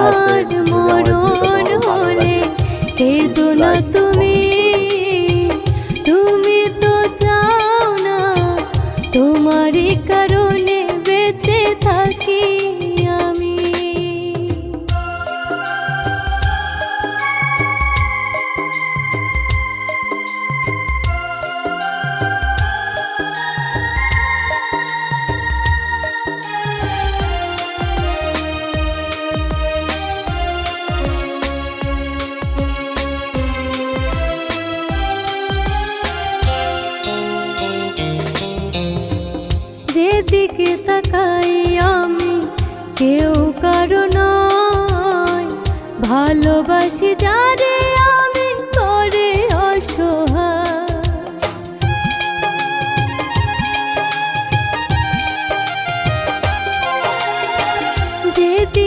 আমার মরণ হলে কেঁদো না তুমি, তুমি তো চাও না তোমারই কারণে বেঁচে থাকি আমি। যেদিকে তাকাই আমি কেউ কারো নয়, ভালোবাসি যারে